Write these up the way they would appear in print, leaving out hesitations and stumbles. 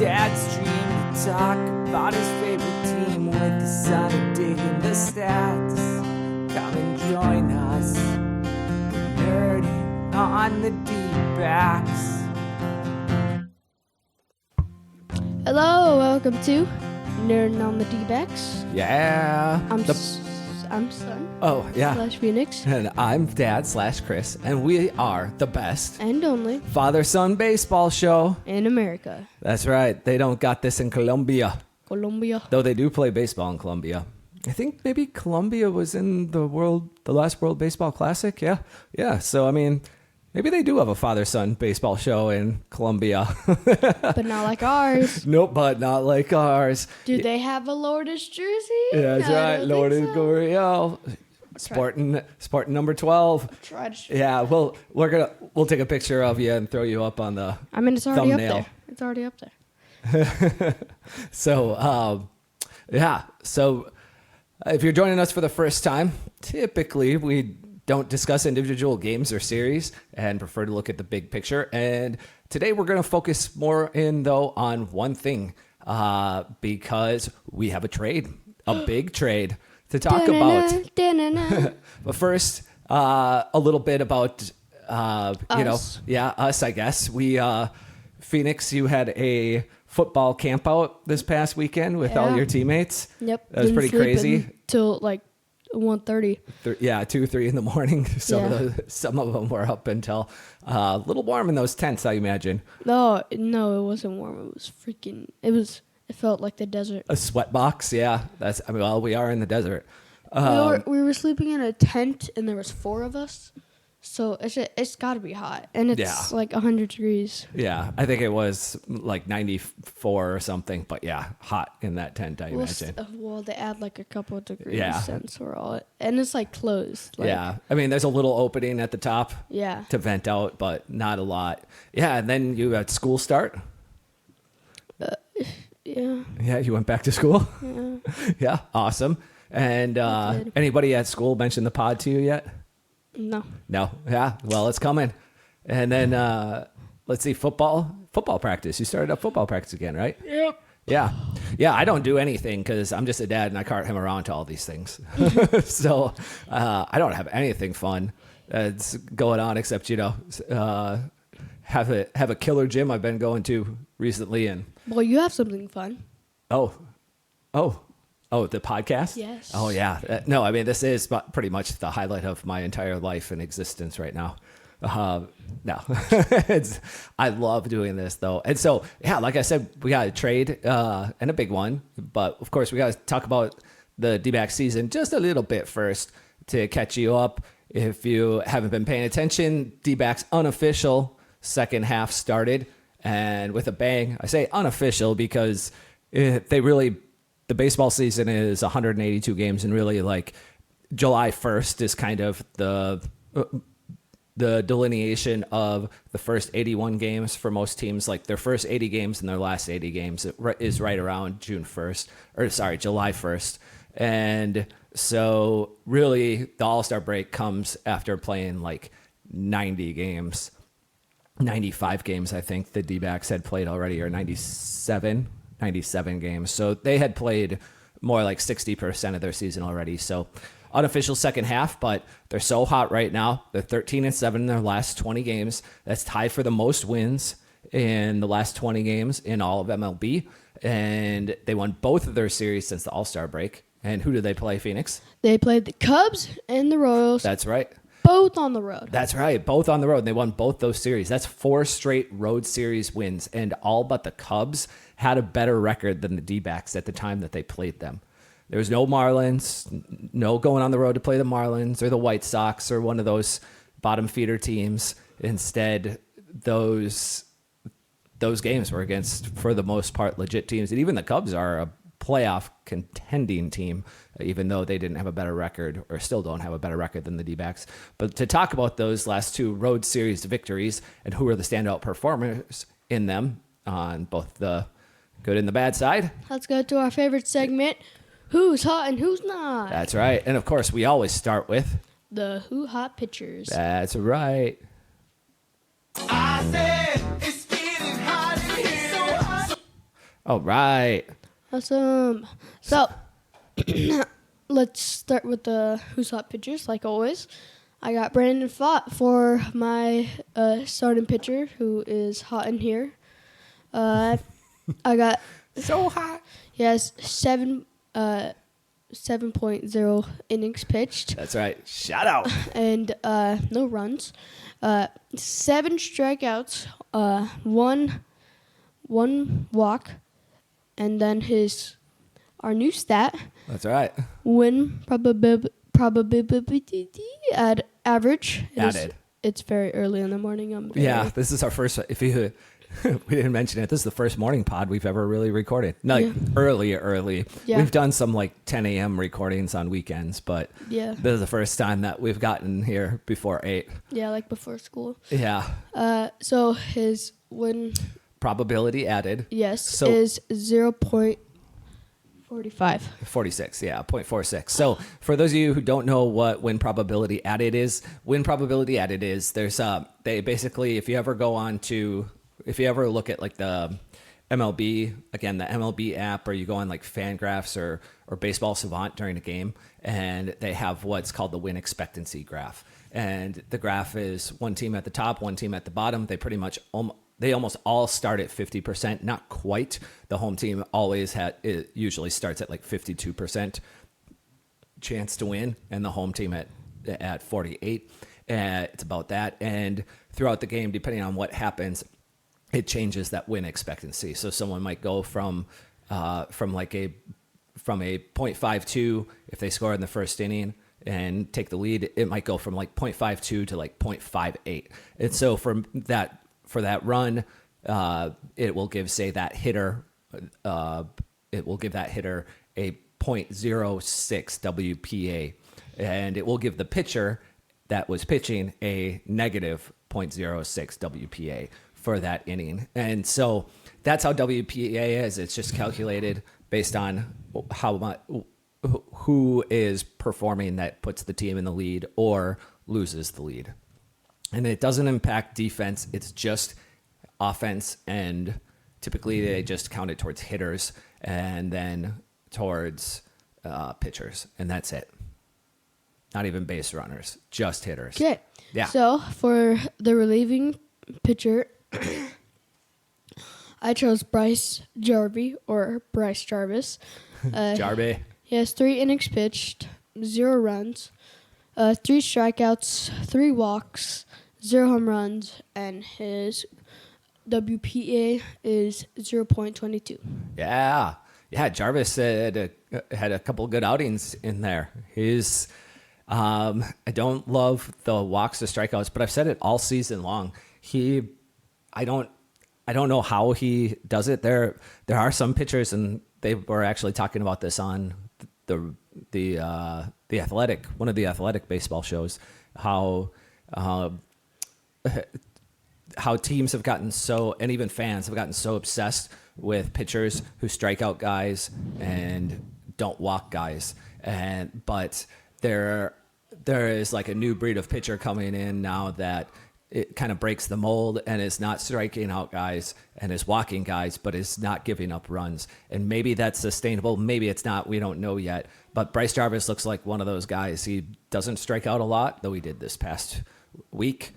Dad's dream to talk about his favorite team with the son of digging the stats. Come and join us, nerd on the Dbacks. Hello, welcome to Nerd on the Dbacks. Yeah. I'm Son. Oh, yeah. Slash Phoenix. And I'm Dad / Chris, and we are the best And only father-son baseball show in America. That's right. They don't got this in Colombia. Colombia. Though they do play baseball in Colombia. I think maybe Colombia was in the last World Baseball Classic. Yeah. Yeah. So, I mean, maybe they do have a father-son baseball show in Colombia. But not like ours. Nope, but not like ours. Do they have a Lourdes jersey? Yeah, that's right. Lourdes Gurriel. Sporting number 12. Yeah, we'll take a picture of you and throw you up on the it's already thumbnail. up there. It's already up there. So, yeah. So, if you're joining us for the first time, typically we don't discuss individual games or series and prefer to look at the big picture. And today we're going to focus more on one thing because we have a big trade to talk about. But first, a little bit about, us, I guess. Phoenix, you had a football camp out this past weekend with all your teammates. Yep. That was pretty crazy. Till like 1:30. 2, 3 in the morning. Some of them were up until a little warm in those tents, I imagine. No, it wasn't warm. It was freaking. It felt like the desert. A sweat box, yeah. We are in the desert. We were sleeping in a tent, and there was 4 of us. So it's got to be hot, and it's like 100 degrees. Yeah, I think it was like 94 or something, but yeah, hot in that tent, I imagine. Well, they add like a couple of degrees since we're all, and it's like closed. Yeah, I mean, there's a little opening at the top. Yeah. To vent out, but not a lot. Yeah, and then you had school start. Yeah. Yeah, you went back to school. Yeah. Yeah, awesome. And anybody at school mention the pod to you yet? No. Yeah. Well, it's coming. And then let's see, football practice. You started up football practice again, right? Yep. Yeah. I don't do anything because I'm just a dad and I cart him around to all these things. So I don't have anything fun that's going on except have a killer gym I've been going to recently. And well, you have something fun. Oh, the podcast? Yes. Oh, yeah. No, I mean, this is pretty much the highlight of my entire life and existence right now. No, I love doing this, though. And so, yeah, like I said, we got a trade and a big one. But, of course, we got to talk about the D-Backs season just a little bit first to catch you up. If you haven't been paying attention, D-Backs unofficial second half started. And with a bang, I say unofficial because the baseball season is 182 games, and really like July 1st is kind of the delineation of the first 81 games for most teams. Like their first 80 games and their last 80 games is right around July 1st. And so really the All-Star break comes after playing like 90 games, 95 games, I think the D-Backs had played already, or 97 games. So they had played more like 60% of their season already. So unofficial second half, but they're so hot right now. They're 13-7 in their last 20 games. That's tied for the most wins in the last 20 games in all of MLB. And they won both of their series since the All-Star break. And who did they play, Phoenix? They played the Cubs and the Royals. That's right. Both on the road. That's right. Both on the road. They won both those series. That's 4 straight road series wins. And all but the Cubs had a better record than the D-Backs at the time that they played them. There was no Marlins, no going on the road to play the Marlins or the White Sox or one of those bottom feeder teams. Instead, those games were against, for the most part, legit teams. And even the Cubs are a playoff contending team, even though they didn't have a better record or still don't have a better record than the D-Backs. But to talk about those last 2 road series victories and who are the standout performers in them on both the good and the bad side. Let's go to our favorite segment, Who's Hot and Who's Not. That's right. And of course, we always start with the Who Hot Pitchers. That's right. I said it's getting hot in here. So hot. All right. Awesome. So let's start with the who's hot pitchers, like always. I got Brandon Fott for my starting pitcher, who is hot in here. I got So hot. he has 7.0 innings pitched. That's right. Shout out. And no runs. 7 strikeouts, one walk, and then our new stat, That's right. win probability at average. Added. It's very early in the morning. Yeah, this is our first. If you we didn't mention it, this is the first morning pod we've ever really recorded. Early. Yeah. We've done some like 10 a.m. recordings on weekends, but Yeah. this is the first time that we've gotten here before 8. Yeah, like before school. Yeah. So his win, Probability added. yes, So- is 0.45. 46, yeah, 0.46. So for those of you who don't know what win probability added is there's they basically, if you ever look at like the MLB, again, the MLB app, or you go on like Fangraphs or Baseball Savant during a game, and they have what's called the win expectancy graph. And the graph is one team at the top, one team at the bottom. They pretty much they almost all start at 50%, not quite. The home team usually starts at like 52% chance to win, and the home team at 48. It's about that. And throughout the game, depending on what happens, it changes that win expectancy. So someone might go from a 0.52 if they score in the first inning and take the lead. It might go from like 0.52 to like 0.58. And so for that run, it will give, say, that hitter, a 0.06 WPA, and it will give the pitcher that was pitching a negative 0.06 WPA for that inning. And so that's how WPA is. It's just calculated based on how much, who is performing that puts the team in the lead or loses the lead. And it doesn't impact defense. It's just offense. And typically they just count it towards hitters and then towards pitchers. And that's it. Not even base runners, just hitters. Okay. Yeah. So for the relieving pitcher, I chose Bryce Jarvis. Jarby. He has 3 innings pitched, 0 runs, 3 strikeouts, 3 walks, 0 home runs, and his WPA is 0.22. Yeah. Jarvis had a couple of good outings in there. I don't love the walks to strikeouts, but I've said it all season long. I don't know how he does it. There are some pitchers, and they were actually talking about this on the Athletic, one of the Athletic baseball shows, how teams have gotten so, and even fans have gotten so obsessed with pitchers who strike out guys and don't walk guys. But there is like a new breed of pitcher coming in now that it kind of breaks the mold and is not striking out guys and is walking guys, but is not giving up runs. And maybe that's sustainable. Maybe it's not. We don't know yet. But Bryce Jarvis looks like one of those guys. He doesn't strike out a lot, though he did this past week.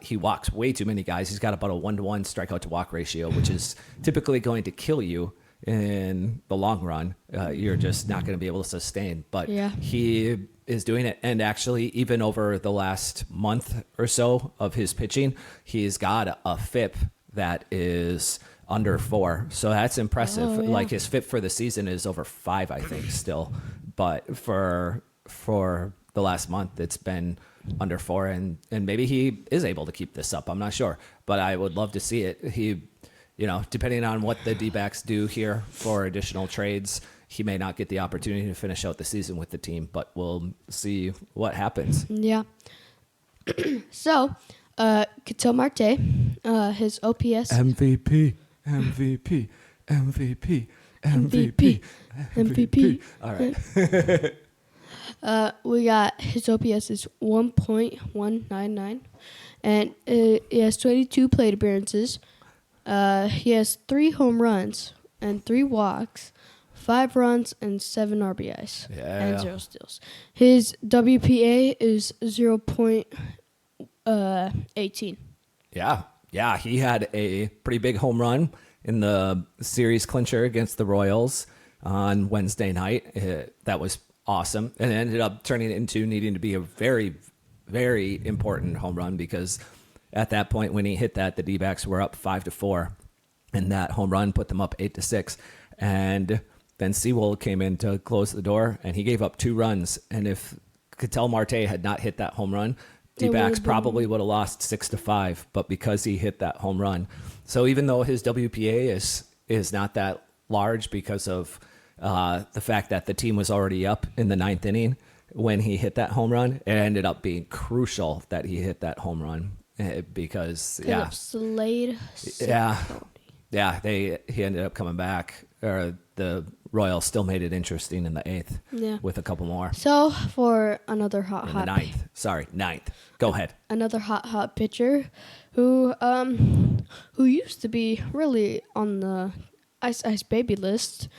He walks way too many guys. He's got about a 1-to-1 strikeout to walk ratio, which is typically going to kill you in the long run. You're just not going to be able to sustain. But Yeah. he is doing it. And actually, even over the last month or so of his pitching, he's got a FIP that is under 4. So that's impressive. Oh, yeah. Like his FIP for the season is over 5, I think, still. But for the last month, it's been under 4, and maybe he is able to keep this up. I'm not sure, but I would love to see it. He, depending on what the Dbacks do here for additional trades, he may not get the opportunity to finish out the season with the team, but we'll see what happens. Yeah. So, Ketel Marte, his OPS. MVP. All right. We got his OPS is 1.199, and he has 22 plate appearances. He has 3 home runs and 3 walks, 5 runs, and 7 RBIs, and Yeah. 0 steals. His WPA is 0.18. Yeah, he had a pretty big home run in the series clincher against the Royals on Wednesday night. That was awesome, and it ended up turning into needing to be a very, very important home run because at that point when he hit that, the D-backs were up 5-4, and that home run put them up 8-6, and then Sewell came in to close the door, and he gave up 2 runs, and if Ketel Marte had not hit that home run, D-backs probably would have lost 6-5, but because he hit that home run. So even though his WPA is not that large because of the fact that the team was already up in the 9th inning when he hit that home run, it ended up being crucial that he hit that home run because, yeah. Slade. Yeah, he ended up coming back, or the Royals still made it interesting in the 8th with a couple more. So for another hot the 9th. Sorry, 9th. Go ahead. Another hot pitcher who used to be really on the ice baby list.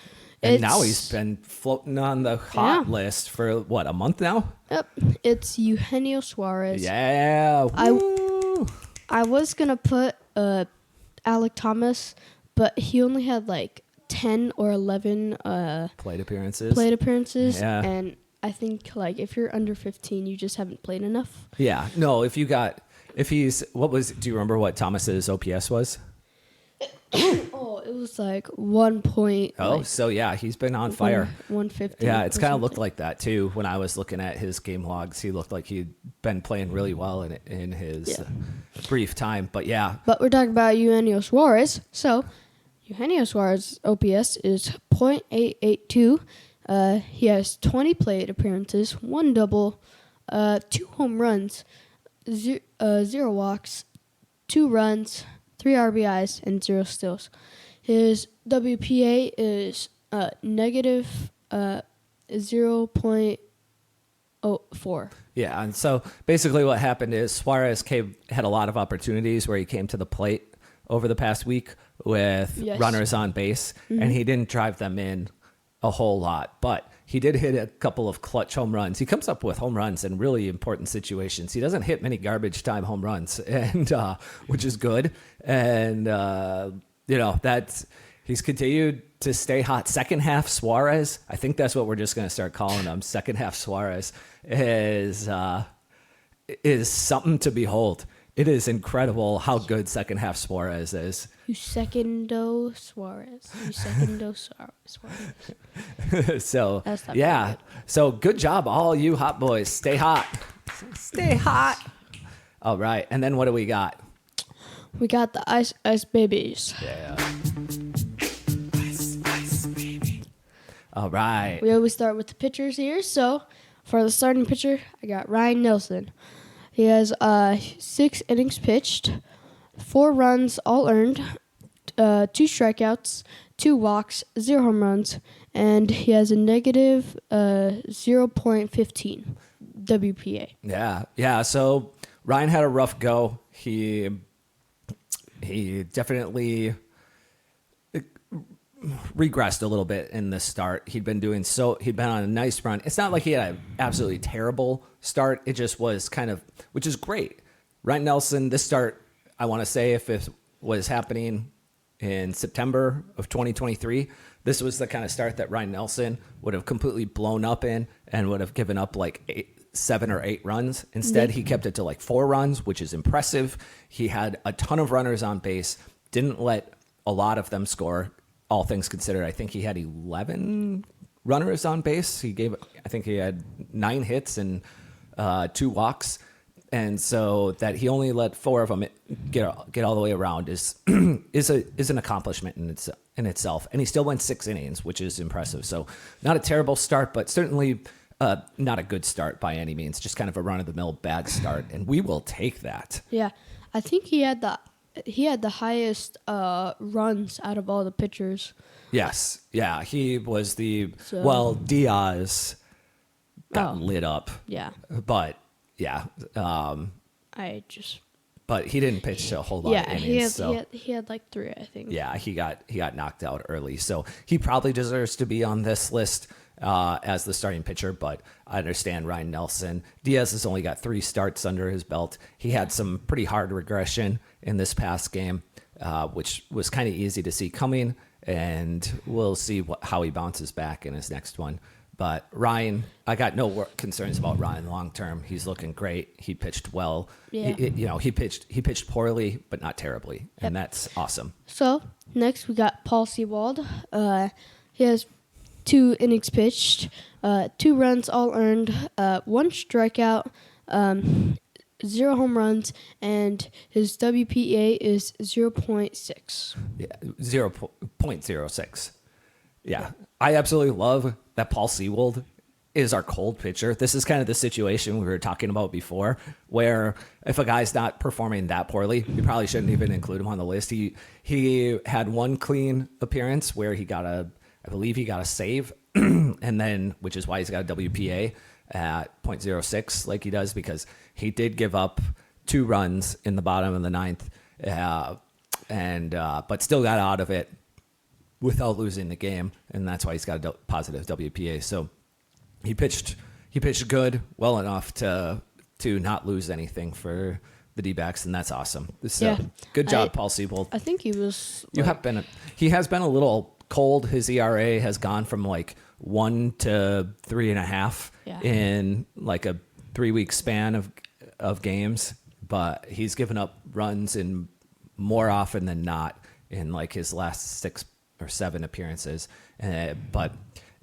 And now he's been floating on the hot list for, what, a month now? Yep. It's Eugenio Suarez. Yeah. I was going to put Alec Thomas, but he only had like 10 or 11 plate appearances. Yeah. And I think like if you're under 15, you just haven't played enough. Yeah. No, do you remember what Thomas's OPS was? Oh, it was like 1 point. Oh, so yeah, he's been on fire. 150. Yeah, it's kind of looked like that too. When I was looking at his game logs, he looked like he'd been playing really well in his brief time. But yeah. But we're talking about Eugenio Suarez. So Eugenio Suarez's OPS is .882. He has 20 plate appearances, 1 double, 2 home runs, 0 walks, 2 runs, 3 RBIs, and 0 steals. His WPA is negative 0.04. Yeah, and so basically what happened is Suarez had a lot of opportunities where he came to the plate over the past week with runners on base, and he didn't drive them in a whole lot, but he did hit a couple of clutch home runs. He comes up with home runs in really important situations. He doesn't hit many garbage time home runs, and which is good. And he's continued to stay hot. Second half Suarez, I think that's what we're just going to start calling him. Second half Suarez is something to behold. It is incredible how good second half Suarez is. Segundo Suarez. So, yeah. So, good job, all you hot boys. Stay hot. Stay hot. All right. And then what do we got? We got the Ice Babies. Yeah. Ice Baby. All right. We always start with the pitchers here. So, for the starting pitcher, I got Ryan Nelson. He has 6 innings pitched, 4 runs all earned, 2 strikeouts, 2 walks, 0 home runs, and he has a negative 0.15 WPA. Yeah. So Ryan had a rough go. He definitely regressed a little bit in the start. He'd been on a nice run. It's not like he had an absolutely terrible start. It just was kind of, which is great. Ryan Nelson, this start, I want to say if it was happening in September of 2023, this was the kind of start that Ryan Nelson would have completely blown up in and would have given up like 7 or 8 runs. Instead, he kept it to like 4 runs, which is impressive. He had a ton of runners on base, didn't let a lot of them score. All things considered, I think he had 11 runners on base. I think he had 9 hits and 2 walks. And so that he only let 4 of them get all the way around is an accomplishment in itself. And he still went 6 innings, which is impressive. So not a terrible start, but certainly not a good start by any means. Just kind of a run-of-the-mill bad start. And we will take that. Yeah, I think he had the highest runs out of all the pitchers. Yes. Yeah, he was Diaz got lit up. Yeah. But, yeah. I just but he didn't pitch a whole lot of innings. He had like 3, I think. Yeah, he got knocked out early, so he probably deserves to be on this list as the starting pitcher. But I understand Ryan Nelson. Diaz has only got 3 starts under his belt. He had some pretty hard regression in this past game, which was kind of easy to see coming, and we'll see how he bounces back in his next one. But Ryan, I got no concerns about Ryan long term. He's looking great. He pitched well. Yeah. He pitched poorly, but not terribly, and that's awesome. So next we got Paul Sewald. He has 2 innings pitched, 2 runs all earned, 1 strikeout, 0 home runs, and his WPA is 0.6. Yeah, 0.06. Yeah, I absolutely love that Paul Sewald is our cold pitcher. This is kind of the situation we were talking about before, where if a guy's not performing that poorly, we probably shouldn't even include him on the list. He had 1 clean appearance where I believe he got a save, and then, which is why he's got a WPA at 0.06 like he does, because he did give up 2 runs in the bottom of the 9th, but still got out of it without losing the game, and that's why he's got a positive WPA. So he pitched good, well enough to not lose anything for the D-backs, and that's awesome. So good job, Paul Sewald. I think he was. He has been a little cold. His ERA has gone from like 1 to 3.5 in like a 3-week span of games, but he's given up runs in more often than not in like his last 6 or 7 appearances. But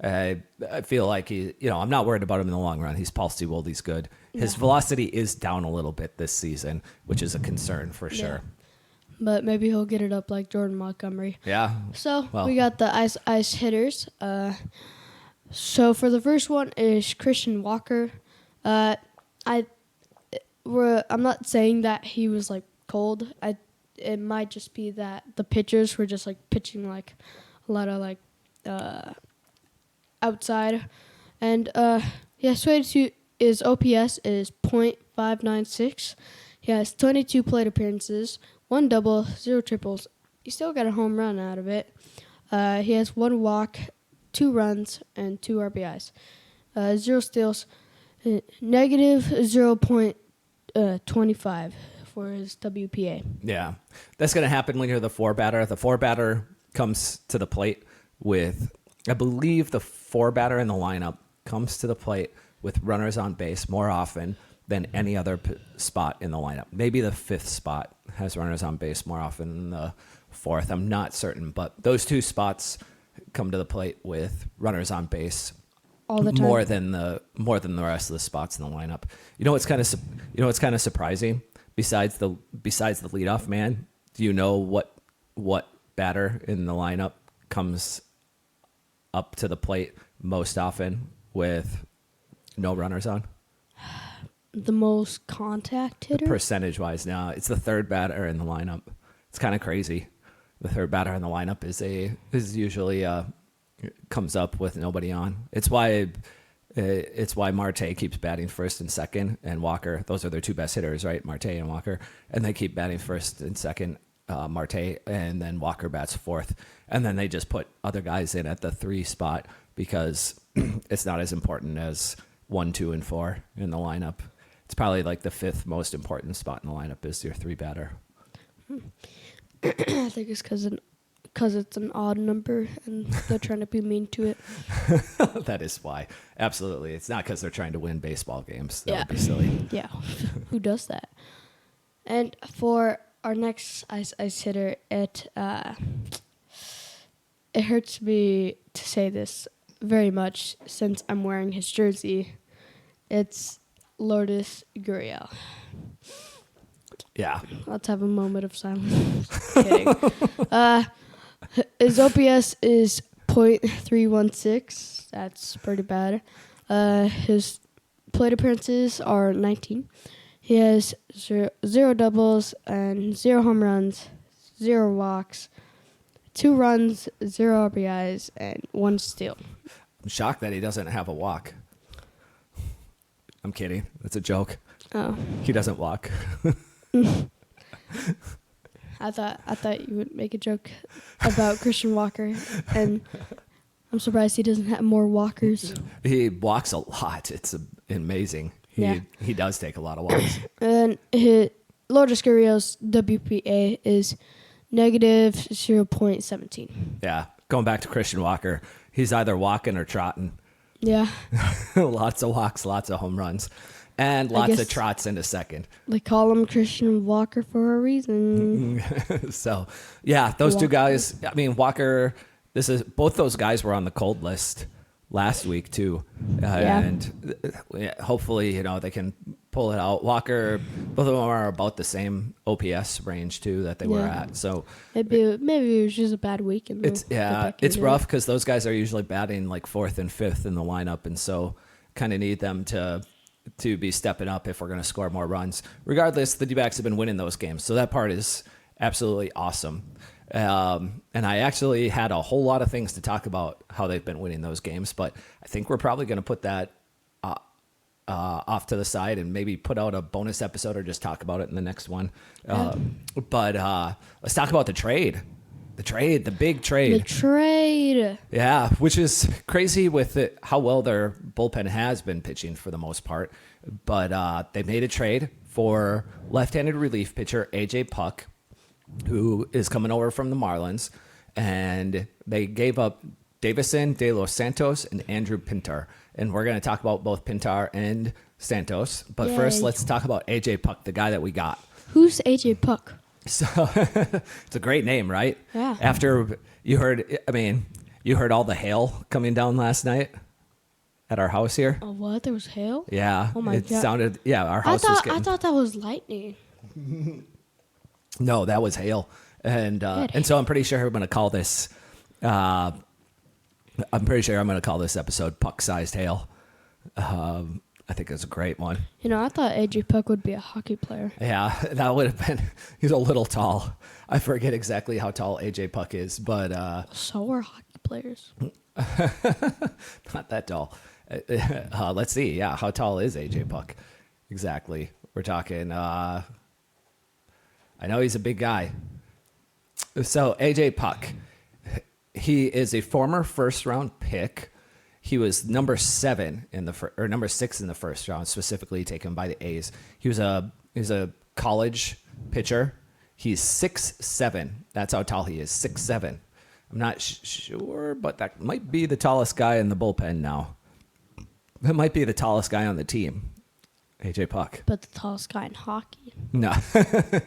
I feel like I'm not worried about him in the long run. He's Paul Sewald. He's good. His velocity is down a little bit this season, which is a concern for sure. But maybe he'll get it up like Jordan Montgomery. Yeah. So we got the ice hitters. So for the first one is Christian Walker. I'm not saying that he was like cold. It might just be that the pitchers were just like pitching like a lot of like outside, and his OPS is .596. He has 22 plate appearances, 1 double, 0 triples. He still got a home run out of it. He has 1 walk, 2 runs, and 2 RBIs. 0 steals, negative 0.25 for his WPA. Yeah, that's going to happen when you're the 4 batter. The 4 batter comes to the plate with, I believe the 4 batter in the lineup comes to the plate with runners on base more often than any other spot in the lineup. Maybe the 5th spot has runners on base more often than the 4th. I'm not certain, but those 2 spots come to the plate with runners on base all the time, more than the rest of the spots in the lineup. What's kind of surprising? Besides the leadoff man, do you know what batter in the lineup comes up to the plate most often with no runners on? The most contact hitter? Percentage-wise, now it's the 3rd batter in the lineup. It's kind of crazy. The 3rd batter in the lineup is usually comes up with nobody on. It's why Marte keeps batting 1st and 2nd, and Walker. Those are their 2 best hitters, right? Marte and Walker, and they keep batting 1st and 2nd. Marte, and then Walker bats 4th, and then they just put other guys in at the 3 spot because it's not as important as 1, 2, and 4 in the lineup. It's probably like the 5th most important spot in the lineup is your 3 batter. I think it's because it's an odd number and they're trying to be mean to it. That is why. Absolutely. It's not because they're trying to win baseball games. That would be silly. Yeah. Who does that? And for our next ice hitter, it hurts me to say this very much since I'm wearing his jersey. It's Lourdes Gurriel. Yeah. Let's have a moment of silence. Kidding. His OPS is .316. That's pretty bad. His plate appearances are 19. He has zero doubles and 0 home runs, 0 walks, 2 runs, 0 RBIs, and 1 steal. I'm shocked that he doesn't have a walk. I'm kidding. That's a joke. Oh. He doesn't walk. I thought you would make a joke about Christian Walker, and I'm surprised he doesn't have more walkers. He walks a lot. It's amazing. He does take a lot of walks. And Lourdes Gurriel's WPA is negative 0.17. Yeah, going back to Christian Walker, he's either walking or trotting. Yeah. Lots of walks, lots of home runs, and lots of trots into second. They call him Christian Walker for a reason. So, yeah, those two guys. I mean, Walker. Both those guys were on the cold list last week too, and hopefully they can pull it out. Walker, both of them are about the same OPS range too that they were at. So maybe it was just a bad week. It's rough because those guys are usually batting like fourth and fifth in the lineup, and so kind of need them to be stepping up if we're going to score more runs. Regardless, the D-backs have been winning those games, so that part is absolutely awesome. And I actually had a whole lot of things to talk about how they've been winning those games, but I think we're probably going to put that off to the side and maybe put out a bonus episode or just talk about it in the next one. But let's talk about the trade. The big trade. The trade. Yeah, which is crazy with how well their bullpen has been pitching for the most part. But they made a trade for left-handed relief pitcher AJ Puk, who is coming over from the Marlins, and they gave up Davison De Los Santos and Andrew Pintar. And we're going to talk about both Pintar and Santos. But first, let's talk about AJ Puk, the guy that we got. Who's AJ Puk? So it's a great name, right? Yeah. After you heard all the hail coming down last night at our house here. Oh, what? There was hail? Yeah. Oh my God. Sounded, our house was getting... I thought that was lightning. No, that was hail. And so I'm pretty sure I'm going to call this episode Puck-Sized Hail. I think it's a great one. I thought AJ Puk would be a hockey player. Yeah, that would have been... He's a little tall. I forget exactly how tall AJ Puk is, but... So are hockey players. Not that tall. Let's see. Yeah, how tall is AJ Puk? Exactly. We're talking... I know he's a big guy. So AJ Puk, he is a former first-round pick. He was number 6 in the first round, specifically taken by the A's. He was a college pitcher. He's 6'7". That's how tall he is. 6'7". I'm not sure, but that might be the tallest guy in the bullpen now. That might be the tallest guy on the team. AJ Puk. But the tallest guy in hockey. No. I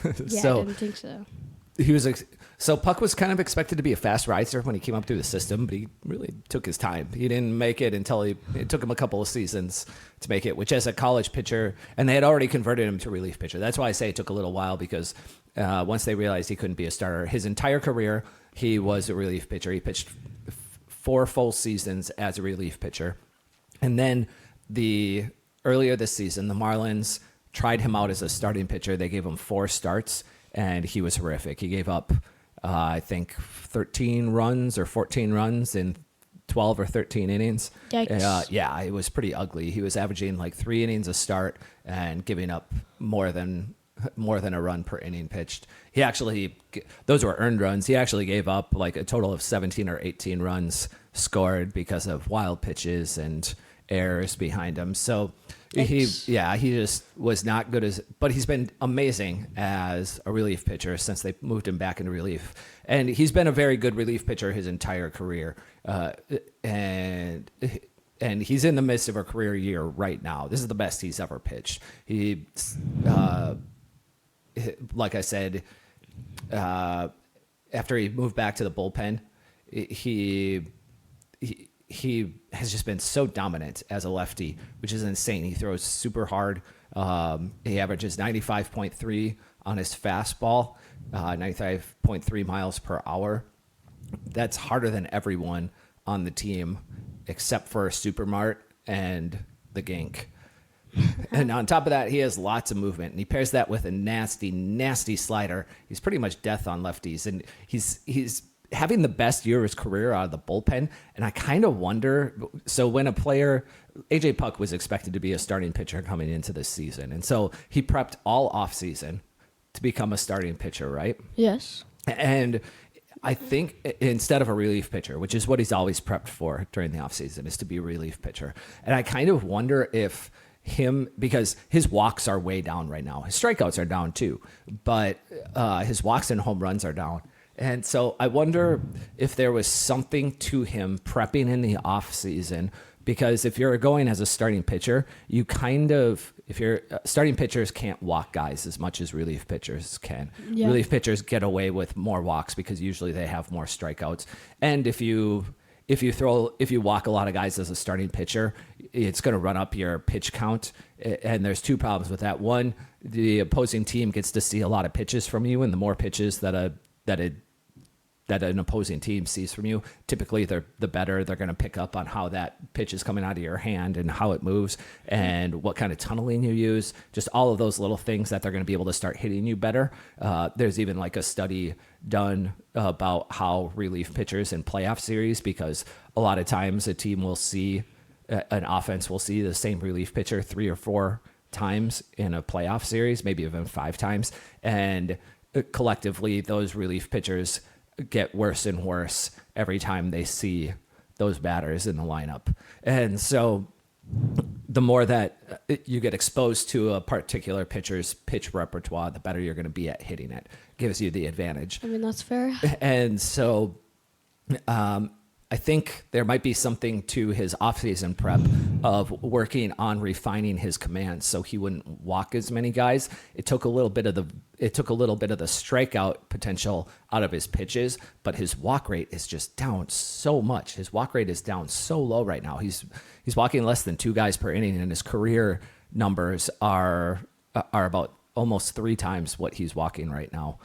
didn't think so. So Puk was kind of expected to be a fast riser when he came up through the system, but he really took his time. He didn't make it until it took him a couple of seasons to make it, which as a college pitcher, and they had already converted him to relief pitcher. That's why I say it took a little while, because once they realized he couldn't be a starter, his entire career, he was a relief pitcher. He pitched 4 full seasons as a relief pitcher. And then earlier this season, the Marlins tried him out as a starting pitcher. They gave him 4 starts, and he was horrific. He gave up, I think, 13 runs or 14 runs in 12 or 13 innings. Yikes. It was pretty ugly. He was averaging like 3 innings a start and giving up more than a run per inning pitched. Those were earned runs. He actually gave up like a total of 17 or 18 runs scored because of wild pitches and errors behind him. So he just was not good but he's been amazing as a relief pitcher since they moved him back into relief. And he's been a very good relief pitcher his entire career. And he's in the midst of a career year right now. This is the best he's ever pitched. He, like I said, after he moved back to the bullpen, he has just been so dominant as a lefty, which is insane. He throws super hard. He averages 95.3 on his fastball, 95.3 miles per hour. That's harder than everyone on the team except for Supermart and the Gink. And on top of that, he has lots of movement, and he pairs that with a nasty, nasty slider. He's pretty much death on lefties, and he's having the best year of his career out of the bullpen. And I kind of wonder, so when AJ Puk was expected to be a starting pitcher coming into this season. And so he prepped all offseason to become a starting pitcher, right? Yes. And I think instead of a relief pitcher, which is what he's always prepped for during the offseason, is to be a relief pitcher. And I kind of wonder if because his walks are way down right now. His strikeouts are down too, but his walks and home runs are down. And so I wonder if there was something to him prepping in the offseason, because if you're going as a starting pitcher, starting pitchers can't walk guys as much as relief pitchers can. Yeah. Relief pitchers get away with more walks because usually they have more strikeouts. And if you walk a lot of guys as a starting pitcher, it's going to run up your pitch count. And there's two problems with that. One, the opposing team gets to see a lot of pitches from you, and the more pitches that an opposing team sees from you, typically the better they're going to pick up on how that pitch is coming out of your hand and how it moves and what kind of tunneling you use. Just all of those little things that they're going to be able to start hitting you better. There's even like a study done about how relief pitchers in playoff series, because a lot of times an offense will see the same relief pitcher 3 or 4 times in a playoff series, maybe even 5 times. And collectively, those relief pitchers get worse and worse every time they see those batters in the lineup. And so the more that you get exposed to a particular pitcher's pitch repertoire, the better you're going to be at hitting it. Gives you the advantage. I mean, that's fair. And so I think there might be something to his offseason prep of working on refining his command so he wouldn't walk as many guys. It took a little bit of the strikeout potential out of his pitches, but his walk rate is just down so much. His walk rate is down so low right now. He's walking less than 2 guys per inning, and his career numbers are about almost 3 times what he's walking right now.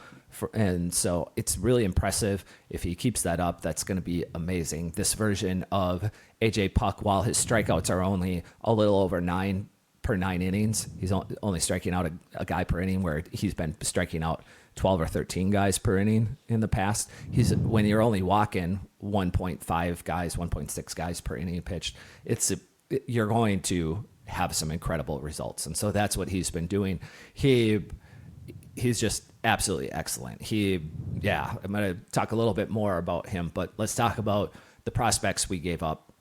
And so it's really impressive. If he keeps that up, that's going to be amazing. This version of AJ Puk, while his strikeouts are only a little over 9 per 9 innings, he's only striking out a guy per inning, where he's been striking out 12 or 13 guys per inning in the past. When you're only walking 1.5 guys, 1.6 guys per inning pitched, you're going to have some incredible results. And so that's what he's been doing. He's just absolutely excellent. I'm going to talk a little bit more about him, but let's talk about the prospects we gave up.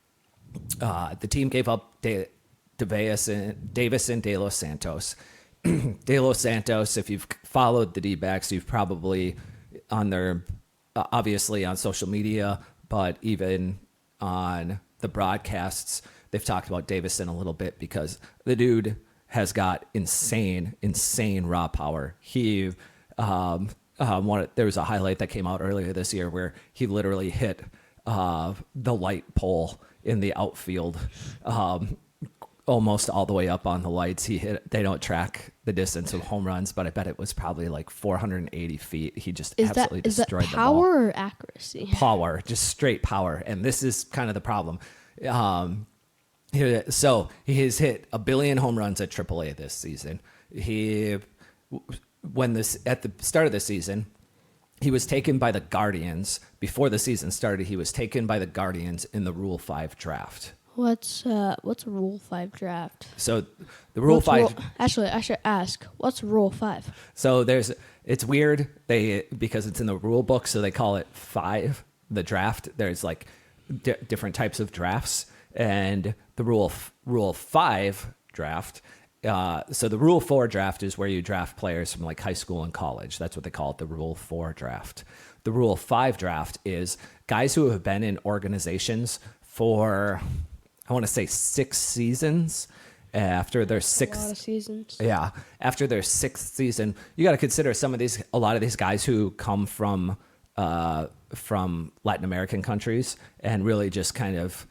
The team gave up Davis and De Los Santos. De Los Santos, if you've followed the Dbacks, you've probably obviously on social media, but even on the broadcasts, they've talked about Davison a little bit, because the dude has got insane raw power. There was a highlight that came out earlier this year where he literally hit the light pole in the outfield, almost all the way up on the lights. They don't track the distance of home runs, but I bet it was probably like 480 feet. He just absolutely destroyed the ball. Power or accuracy? Power, just straight power. And this is kind of the problem. So he has hit 1 billion home runs at AAA this season. At the start of the season, he was taken by the Guardians. Before the season started, he was taken by the Guardians in the Rule 5 draft. What's a Rule 5 draft? So the Rule 5. Actually, I should ask, what's Rule 5? So it's weird because it's in the rule book, so they call it 5, the draft. There's like different types of drafts. And the Rule 5 draft, so the Rule 4 draft is where you draft players from like high school and college. That's what they call it, the Rule 4 draft. The Rule 5 draft is guys who have been in organizations for, I want to say 6 seasons. After their 6th, a lot of seasons. Yeah, after their 6th season, you got to consider a lot of these guys who come from Latin American countries and really just kind of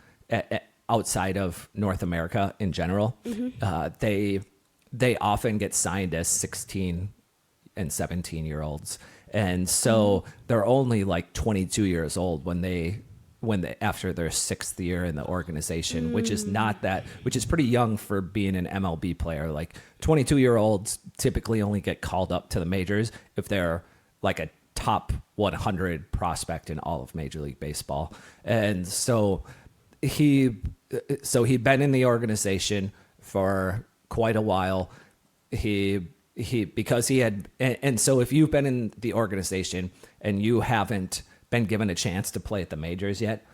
outside of North America in general. Mm-hmm. They often get signed as 16 and 17-year-olds, and so they're only like 22 years old when they after their 6th year in the organization, which is pretty young for being an MLB player. Like 22-year-olds typically only get called up to the majors if they're like a top 100 prospect in all of Major League Baseball. And so he'd been in the organization for quite a while. He because he had, and so if you've been in the organization and you haven't been given a chance to play at the majors yet,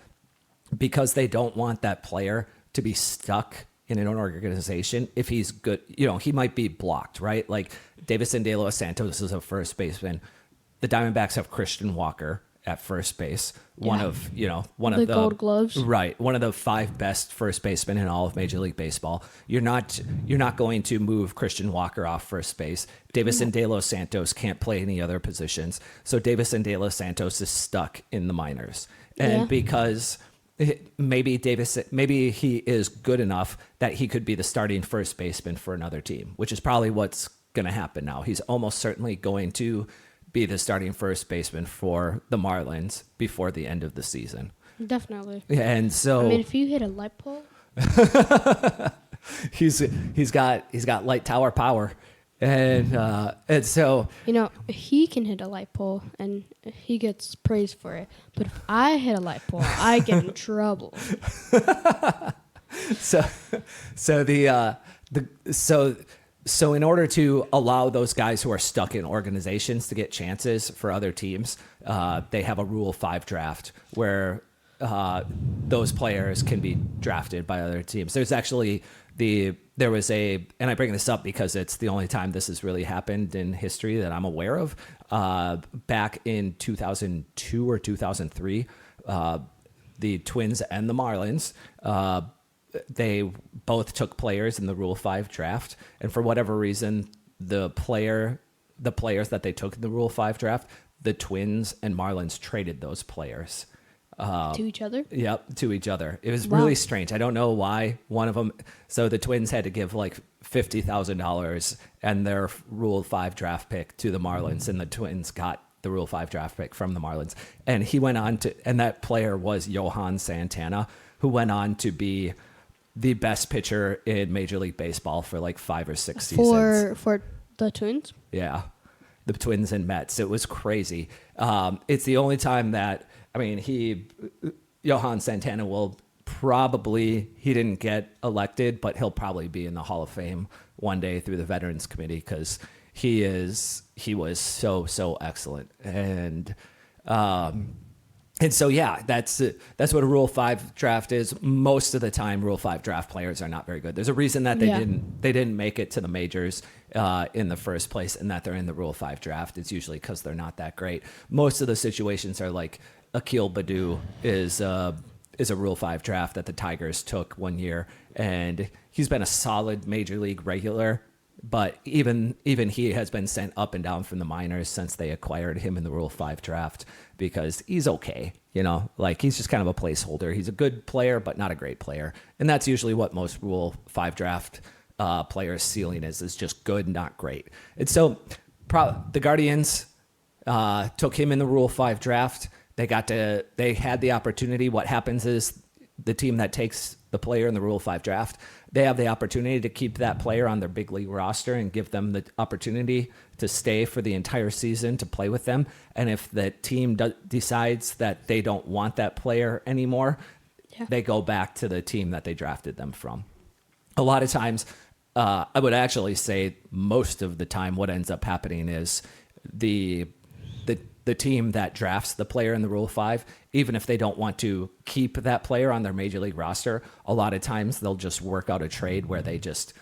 because they don't want that player to be stuck in an organization. If he's good, he might be blocked, right? Like Davison De Los Santos is a first baseman. The Diamondbacks have Christian Walker at first base, one of the Gold Gloves, right? One of the 5 best first basemen in all of Major League Baseball. You're not going to move Christian Walker off first base. Davison De Los Santos can't play any other positions, so Davison De Los Santos is stuck in the minors, and because maybe he is good enough that he could be the starting first baseman for another team, which is probably what's going to happen now. He's almost certainly going to be the starting first baseman for the Marlins before the end of the season. Definitely. And so, if you hit a light pole, he's got light tower power, and so he can hit a light pole and he gets praised for it. But if I hit a light pole, I get in trouble. So in order to allow those guys who are stuck in organizations to get chances for other teams, they have a Rule 5 draft where those players can be drafted by other teams. There's actually there was and I bring this up because it's the only time this has really happened in history that I'm aware of. Back in 2002 or 2003, the Twins and the Marlins, they both took players in the Rule 5 draft, and for whatever reason, the players that they took in the Rule 5 draft, the Twins and Marlins traded those players to each other. Yep, to each other. It was really strange. I don't know why one of them. So the Twins had to give like $50,000 and their Rule 5 draft pick to the Marlins, and the Twins got the Rule 5 draft pick from the Marlins. And he went on and that player was Johan Santana, who went on to be the best pitcher in Major League Baseball for like 5 or 6 seasons. For the Twins? Yeah. The Twins and Mets. It was crazy. It's the only time that, Johan Santana he didn't get elected, but he'll probably be in the Hall of Fame one day through the Veterans Committee because he was so excellent. And so, yeah, that's what a Rule 5 draft is. Most of the time, Rule 5 draft players are not very good. There's a reason that they didn't make it to the majors in the first place, and that they're in the Rule 5 draft. It's usually because they're not that great. Most of the situations are like Akil Baddoo is a Rule 5 draft that the Tigers took one year, and he's been a solid Major League regular. But even he has been sent up and down from the minors since they acquired him in the Rule 5 draft because he's okay. He's just kind of a placeholder. He's a good player, but not a great player. And that's usually what most Rule 5 draft players' ceiling is just good, not great. And so the Guardians took him in the Rule 5 draft. They had the opportunity. What happens is the team that takes the player in the Rule 5 draft, they have the opportunity to keep that player on their big league roster and give them the opportunity to stay for the entire season to play with them. And if the team decides that they don't want that player anymore, they go back to the team that they drafted them from. A lot of times, I would actually say most of the time what ends up happening is the team that drafts the player in the Rule 5, even if they don't want to keep that player on their Major League roster, a lot of times they'll just work out a trade where they just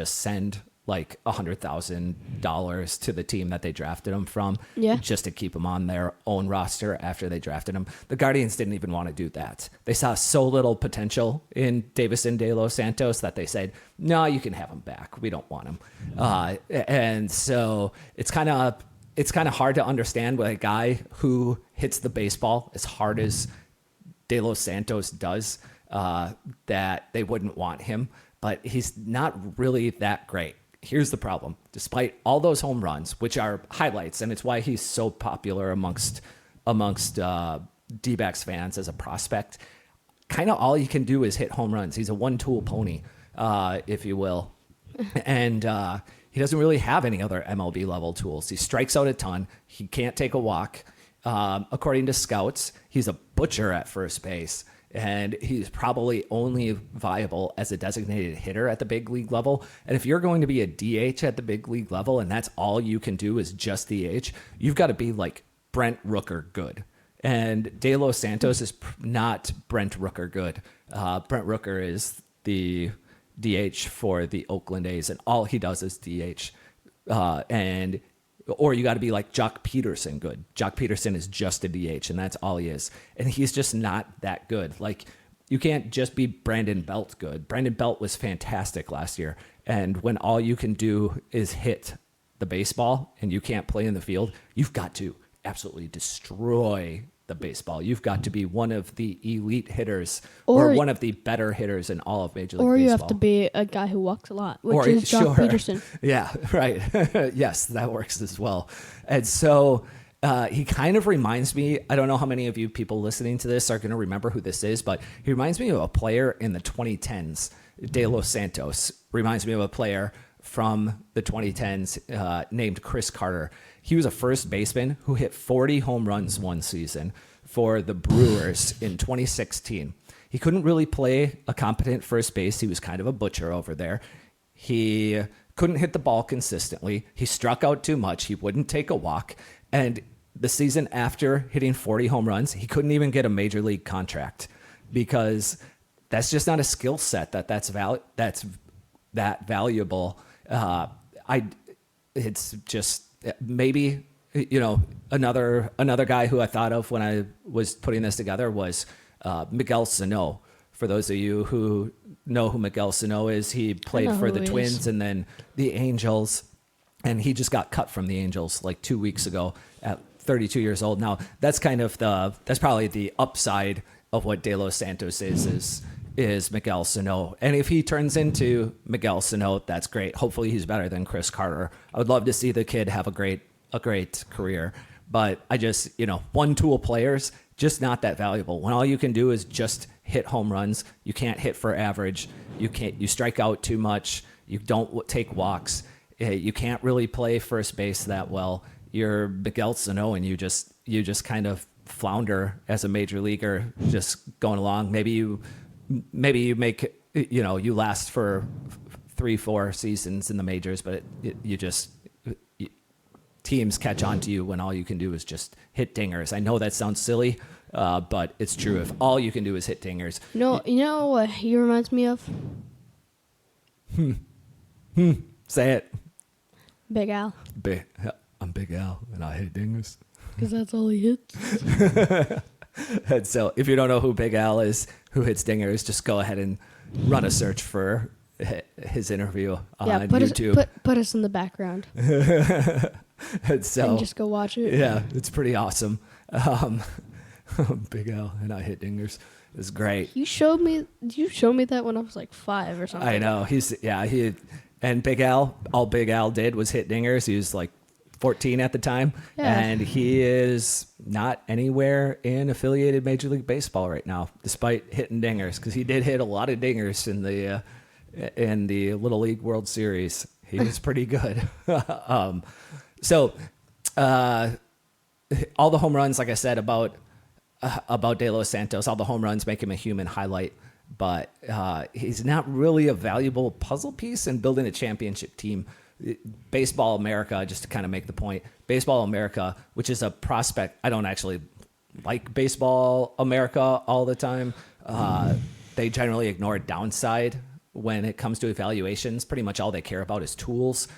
send like $100,000 to the team that they drafted him from just to keep him on their own roster after they drafted him. The Guardians didn't even want to do that. They saw so little potential in Davison De Los Santos that they said, no, you can have him back. We don't want him. And so it's kind of hard to understand with a guy who hits the baseball as hard as De Los Santos does, that they wouldn't want him, but he's not really that great. Here's the problem. Despite all those home runs, which are highlights, and it's why he's so popular amongst Dbacks fans as a prospect, kind of all he can do is hit home runs. He's a one-tool pony, if you will. And he doesn't really have any other MLB level tools. He strikes out a ton. He can't take a walk. According to scouts, he's a butcher at first base. And he's probably only viable as a designated hitter at the big league level. And if you're going to be a DH at the big league level and that's all you can do is just DH, you've got to be like Brent Rooker good. And De Los Santos is not Brent Rooker good. Brent Rooker is the DH for the Oakland A's, and all he does is DH. Or you got to be like Jock Peterson good. Jock Peterson is just a DH, and that's all he is. And he's just not that good. Like, you can't just be Brandon Belt good. Brandon Belt was fantastic last year. And when all you can do is hit the baseball and you can't play in the field, you've got to absolutely destroy the baseball. You've got to be one of the elite hitters or one of the better hitters in all of Major League Baseball. Or you have to be a guy who walks a lot, which is Jock Peterson. Yeah, right. Yes, that works as well. And so he kind of reminds me, I don't know how many of you people listening to this are going to remember who this is, but he reminds me of a player in the 2010s. De Los Santos reminds me of a player from the 2010s named Chris Carter. He was a first baseman who hit 40 home runs one season for the Brewers in 2016. He couldn't really play a competent first base. He was kind of a butcher over there. He couldn't hit the ball consistently. He struck out too much. He wouldn't take a walk. And the season after hitting 40 home runs, he couldn't even get a major league contract because that's just not a skill set that's that valuable. It's just maybe, another guy who I thought of when I was putting this together was Miguel Sano. For those of you who know who Miguel Sano is, he played for the Twins and then the Angels, and he just got cut from the Angels like 2 weeks ago at 32 years old. Now, that's probably the upside of what De Los Santos is Miguel Sano. And if he turns into Miguel Sano, that's great. Hopefully he's better than Chris Carter. I would love to see the kid have a great career. But I just, one-tool players, just not that valuable. When all you can do is just hit home runs, you can't hit for average, you strike out too much, you don't take walks, you can't really play first base that well. You're Miguel Sano and you just kind of flounder as a major leaguer, just going along. Maybe you make, you last for 3-4 seasons in the majors, but teams catch on to you when all you can do is just hit dingers. I know that sounds silly, but it's true. If all you can do is hit dingers. You know what he reminds me of? Say it. Big Al. I'm Big Al, and I hit dingers. Because that's all he hits. And so if you don't know who Big Al is, who hits dingers, just go ahead and run a search for his interview on YouTube. Put us in the background. and just go watch it. Yeah, it's pretty awesome. Big Al and I hit dingers. It's great. You showed me that when I was like 5 or something. I know. And Big Al, all Big Al did was hit dingers. He was like 14 at the time, and he is not anywhere in affiliated Major League Baseball right now, despite hitting dingers, because he did hit a lot of dingers in the Little League World Series. He was pretty good. So all the home runs, like I said about De Los Santos, all the home runs make him a human highlight, but he's not really a valuable puzzle piece in building a championship team. Baseball America, just to kind of make the point, Baseball America, which is a prospect. I don't actually like Baseball America all the time. They generally ignore downside when it comes to evaluations. Pretty much all they care about is tools.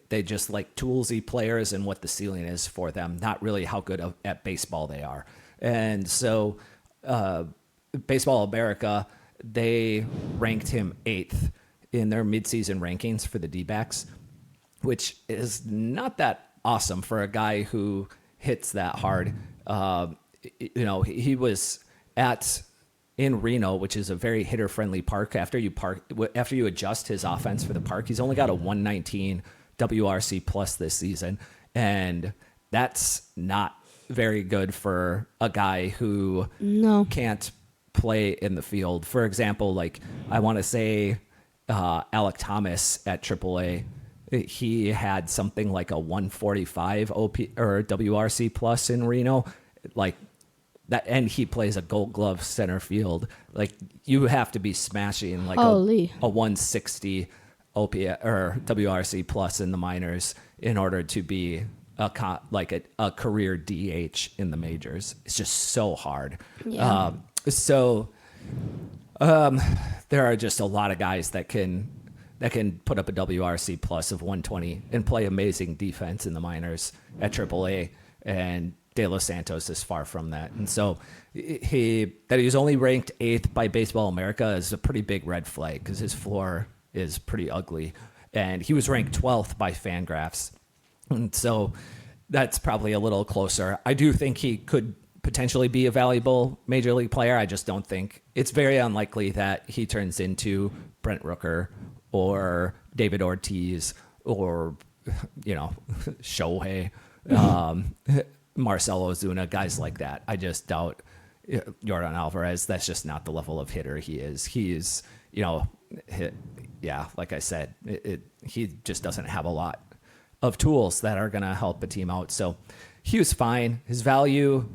They just like toolsy players and what the ceiling is for them, not really how good at baseball they are. And so Baseball America, they ranked him 8th in their midseason rankings for the Dbacks, which is not that awesome for a guy who hits that hard. He was in Reno, which is a very hitter-friendly park. After you adjust his offense for the park, he's only got a 119 WRC plus this season, and that's not very good for a guy who can't play in the field. For example, like I want to say Alec Thomas at AAA. He had something like a 145 OP or WRC plus in Reno. Like that, and he plays a Gold Glove center field. Like you have to be smashing like Holy. a 160 OPS or WRC plus in the minors in order to be a career DH in the majors. It's just so hard. Yeah. There are just a lot of guys that can put up a WRC plus of 120 and play amazing defense in the minors at AAA, and De Los Santos is far from that. And so he was only ranked 8th by Baseball America is a pretty big red flag because his floor is pretty ugly. And he was ranked 12th by Fangraphs. And so that's probably a little closer. I do think he could potentially be a valuable major league player. I just don't think it's very unlikely that he turns into Brent Rooker or David Ortiz or, Shohei, Marcelo Ozuna, guys like that. I just doubt Yordan Alvarez. That's just not the level of hitter he is. He is, like I said, he just doesn't have a lot of tools that are going to help a team out. So he was fine. His value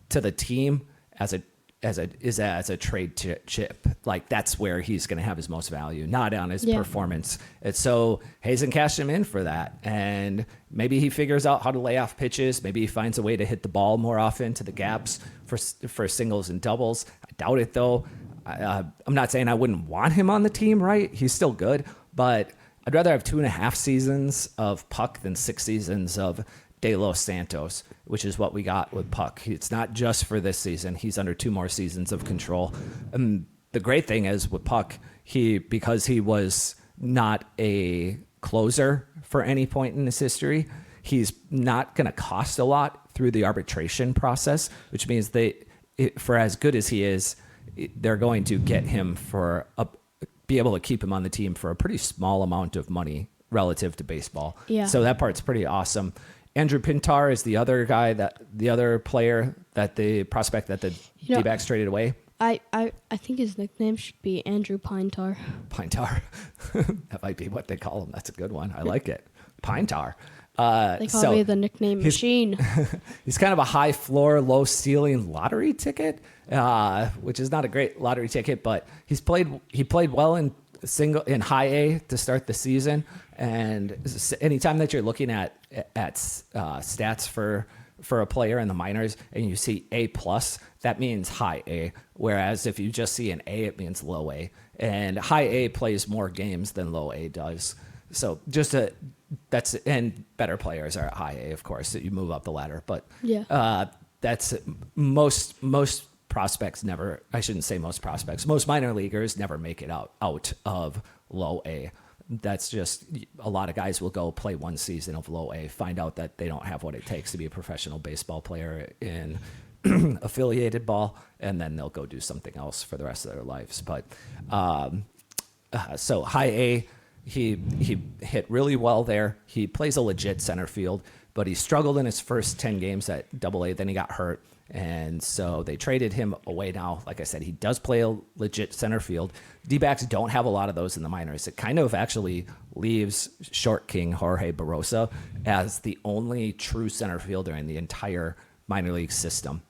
to the team as a trade chip. Like that's where he's going to have his most value, not on his performance. And so Hazen cashed him in for that. And maybe he figures out how to lay off pitches. Maybe he finds a way to hit the ball more often to the gaps for singles and doubles. I doubt it though. I'm not saying I wouldn't want him on the team, right? He's still good, but I'd rather have 2.5 seasons of Puk than 6 seasons of De Los Santos, which is what we got with Puk. It's not just for this season. He's under 2 more seasons of control. The great thing is with Puk, because he was not a closer for any point in his history, he's not going to cost a lot through the arbitration process, which means for as good as he is, they're going to get him be able to keep him on the team for a pretty small amount of money relative to baseball. Yeah. So that part's pretty awesome. Andrew Pintar is the other player the prospect that the D-backs traded away. I think his nickname should be Andrew Pinetar. Pinetar. That might be what they call him. That's a good one. I like it. Pinetar. They call me the nickname machine. He's kind of a high floor, low ceiling lottery ticket, which is not a great lottery ticket, but he played well in high A to start the season. And anytime that you're looking at stats for a player in the minors and you see A plus, that means high A. Whereas if you just see an A, it means low A. And high A plays more games than low A does. So and better players are at high A, of course, that you move up the ladder. But that's most prospects never, I shouldn't say most prospects, most minor leaguers never make it out of low A. That's just, a lot of guys will go play 1 season of low A, find out that they don't have what it takes to be a professional baseball player in affiliated ball, and then they'll go do something else for the rest of their lives. But so high A, he hit really well there. He plays a legit center field, but he struggled in his first 10 games at AA. Then he got hurt. And so they traded him away now. Like I said, he does play a legit center field. D-backs don't have a lot of those in the minors. It kind of actually leaves Short King Jorge Barrosa as the only true center fielder in the entire minor league system.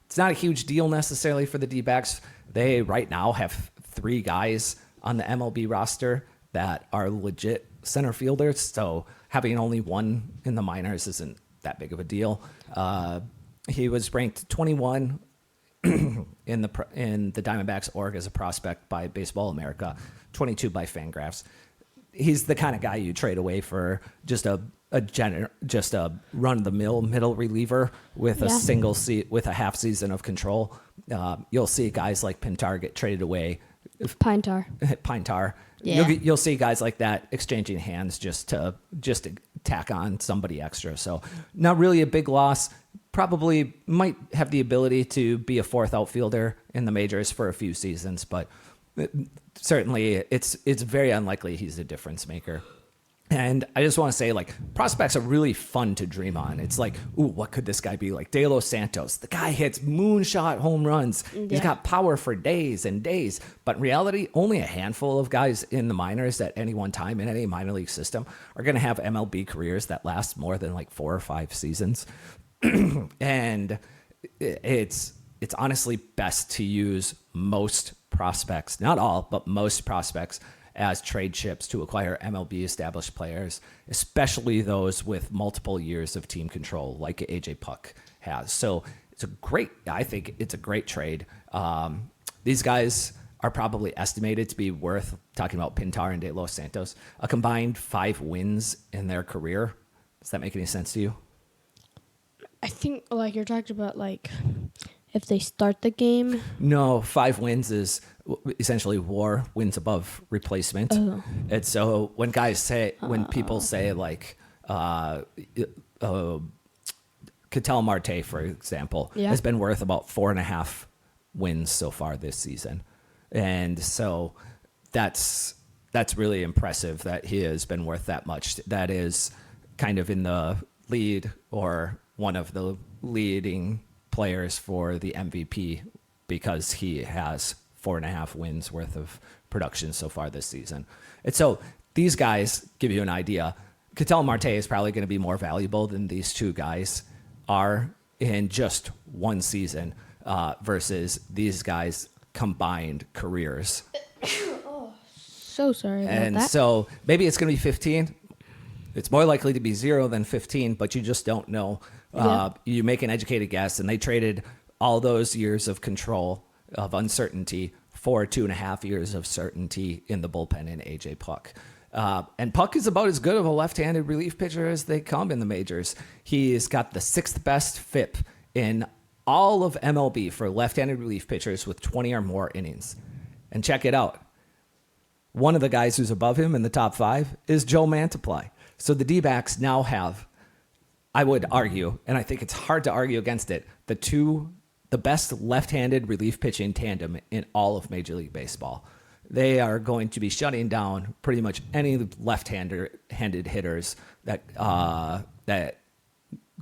It's not a huge deal necessarily for the D-backs. They right now have 3 guys on the MLB roster that are legit center fielders. So having only 1 in the minors isn't that big of a deal. He was ranked 21 in the Diamondbacks org as a prospect by Baseball America, 22 by Fangraphs. He's the kind of guy you trade away for just a run-of-the-mill middle reliever with a half season of control. You'll see guys like Pintar get traded away. Pinetar. Yeah. You'll see guys like that exchanging hands just to tack on somebody extra. So not really a big loss. Probably might have the ability to be a 4th outfielder in the majors for a few seasons, but certainly it's very unlikely he's a difference maker. And I just want to say, like, prospects are really fun to dream on. It's like, ooh, what could this guy be like? De Los Santos. The guy hits moonshot home runs. Yeah. He's got power for days and days. But in reality, only a handful of guys in the minors at any one time in any minor league system are going to have MLB careers that last more than like 4 or 5 seasons. And it's honestly best to use most prospects, not all, but most prospects as trade chips to acquire MLB established players, especially those with multiple years of team control like AJ Puk has. So I think it's a great trade. These guys are probably estimated to be worth, talking about Pintar and De Los Santos, a combined 5 wins in their career. Does that make any sense to you? I think like you're talking about like if they start the game. No, 5 wins is essentially WAR, wins above replacement. Oh. And so when people say like Ketel Marte, for example, has been worth about 4.5 wins so far this season. And so that's really impressive that he has been worth that much. That is kind of in the lead or one of the leading players for the MVP because he has 4.5 wins worth of production so far this season. And so these guys give you an idea. Ketel Marte is probably going to be more valuable than these 2 guys are in just one season versus these guys' combined careers. So sorry about that. And so maybe it's going to be 15. It's more likely to be 0 than 15, but you just don't know. You make an educated guess, and they traded all those years of control, of uncertainty, for 2.5 years of certainty in the bullpen in AJ Puk. And Puk is about as good of a left-handed relief pitcher as they come in the majors. He's got the 6th best FIP in all of MLB for left-handed relief pitchers with 20 or more innings. And check it out. One of the guys who's above him in the top 5 is Joe Mantiply. So the D-backs now have, I would argue, and I think it's hard to argue against it, the best left-handed relief pitching tandem in all of Major League Baseball. They are going to be shutting down pretty much any left-handed hitters that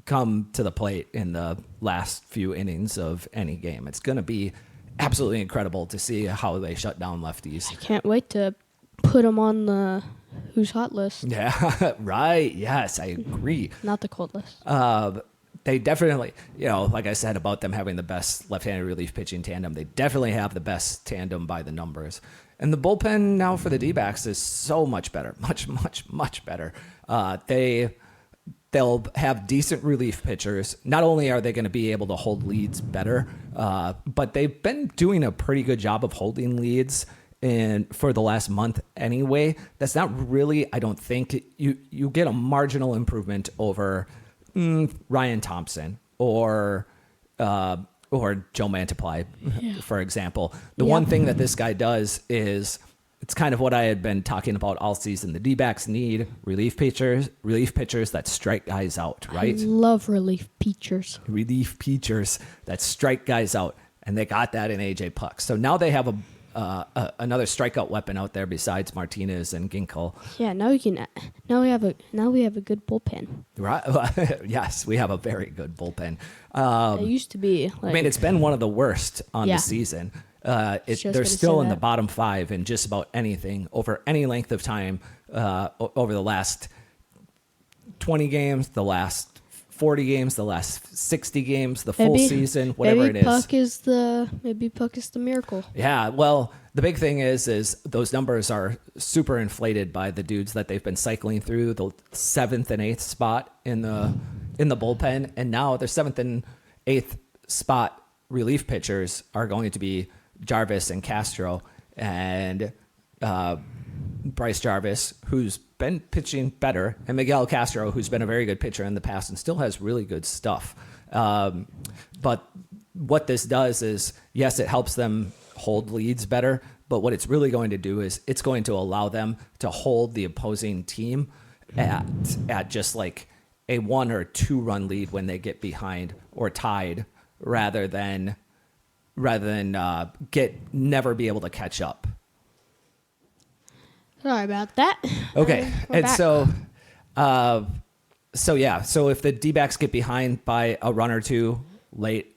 come to the plate in the last few innings of any game. It's going to be absolutely incredible to see how they shut down lefties. I can't wait to put them on the Who's Hot list. Yeah, right. Yes, I agree. Not the cold list. They definitely, like I said about them having the best left-handed relief pitching tandem, they definitely have the best tandem by the numbers. And the bullpen now for the D-backs is so much better, much, much, much better. They'll have decent relief pitchers. Not only are they going to be able to hold leads better, but they've been doing a pretty good job of holding leads for the last month anyway. That's not really, I don't think, you get a marginal improvement over Ryan Thompson or Joe Mantiply, for example. The one thing that this guy does is, it's kind of what I had been talking about all season. The D-backs need relief pitchers that strike guys out, right? I love relief pitchers. Relief pitchers that strike guys out, and they got that in AJ Puk. So now they have another strikeout weapon out there besides Martinez and Ginkel. Yeah, now we have a good bullpen. Right? Yes, we have a very good bullpen. It used to be. It's been one of the worst on the season. They're still in the bottom 5 in just about anything over any length of time over the last 20 games, the last 40 games, the last 60 games, the full season, whatever it is. Maybe Puk is the miracle. Yeah, well, the big thing is those numbers are super inflated by the dudes that they've been cycling through the 7th and 8th spot in the bullpen, and now their 7th and 8th spot relief pitchers are going to be Jarvis and Castro, and Bryce Jarvis, who's been pitching better, and Miguel Castro, who's been a very good pitcher in the past and still has really good stuff. But what this does is, yes, it helps them hold leads better, but what it's really going to do is it's going to allow them to hold the opposing team at just like a 1 or 2 run lead when they get behind or tied, rather than never be able to catch up. Sorry about that. Okay, and back. So if the D-backs get behind by a run or 2 late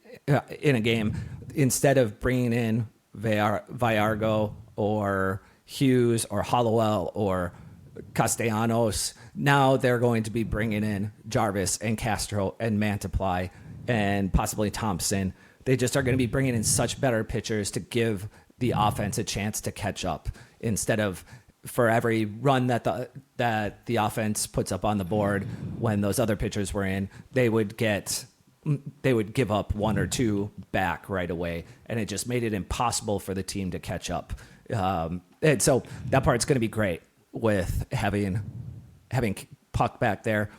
in a game, instead of bringing in Villargo or Hughes or Hollowell or Castellanos, now they're going to be bringing in Jarvis and Castro and Mantiply and possibly Thompson. They just are going to be bringing in such better pitchers to give the offense a chance to catch up instead of for every run that the offense puts up on the board when those other pitchers were in, they would give up one or two back right away, and it just made it impossible for the team to catch up. And so that part's going to be great with having Puk back there.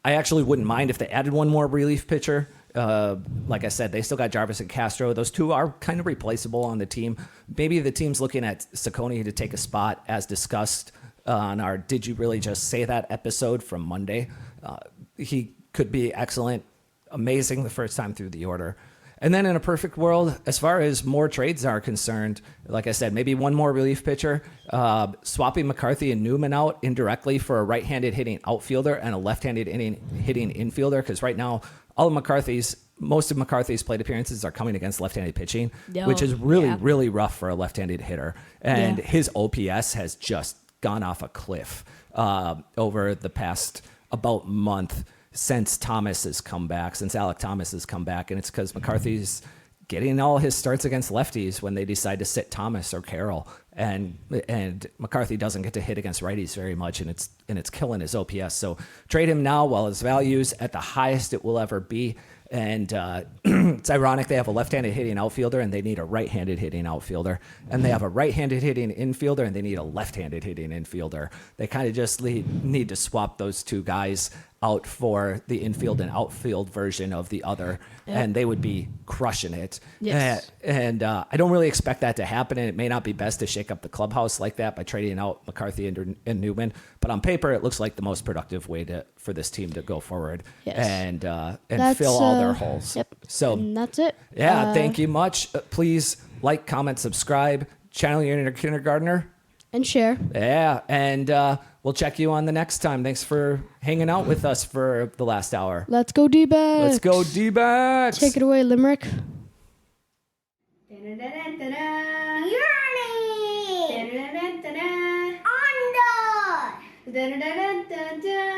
I actually wouldn't mind if they added one more relief pitcher. Like I said, they still got Jarvis and Castro. Those two are kind of replaceable on the team. Maybe the team's looking at Ciccone to take a spot, as discussed on our Did You Really Just Say That episode from Monday. He could be excellent, amazing the first time through the order. And then in a perfect world, as far as more trades are concerned, like I said, maybe one more relief pitcher, swapping McCarthy and Newman out indirectly for a right-handed hitting outfielder and a left-handed hitting infielder, because right now most of McCarthy's plate appearances are coming against left-handed pitching, which is really rough for a left-handed hitter. And his OPS has just gone off a cliff over the past about month since Alec Thomas has come back. And it's because McCarthy's getting all his starts against lefties when they decide to sit Thomas or Carroll. And McCarthy doesn't get to hit against righties very much, and it's killing his OPS. So trade him now while his value's at the highest it will ever be. And it's ironic they have a left-handed hitting outfielder and they need a right-handed hitting outfielder. And they have a right-handed hitting infielder and they need a left-handed hitting infielder. They kind of just need to swap those two guys out for the infield and outfield version of the other, and they would be crushing it. Yes. And I don't really expect that to happen, and it may not be best to shake up the clubhouse like that by trading out McCarthy and Newman. But on paper, it looks like the most productive way for this team to go forward and fill all their holes. Yep. So and that's it. Yeah, thank you much. Please like, comment, subscribe, channel your inner kindergartner. And share. Yeah, and we'll check you on the next time. Thanks for hanging out with us for the last hour. Let's go Dbacks. Let's go Dbacks. Take it away, Limerick. Under.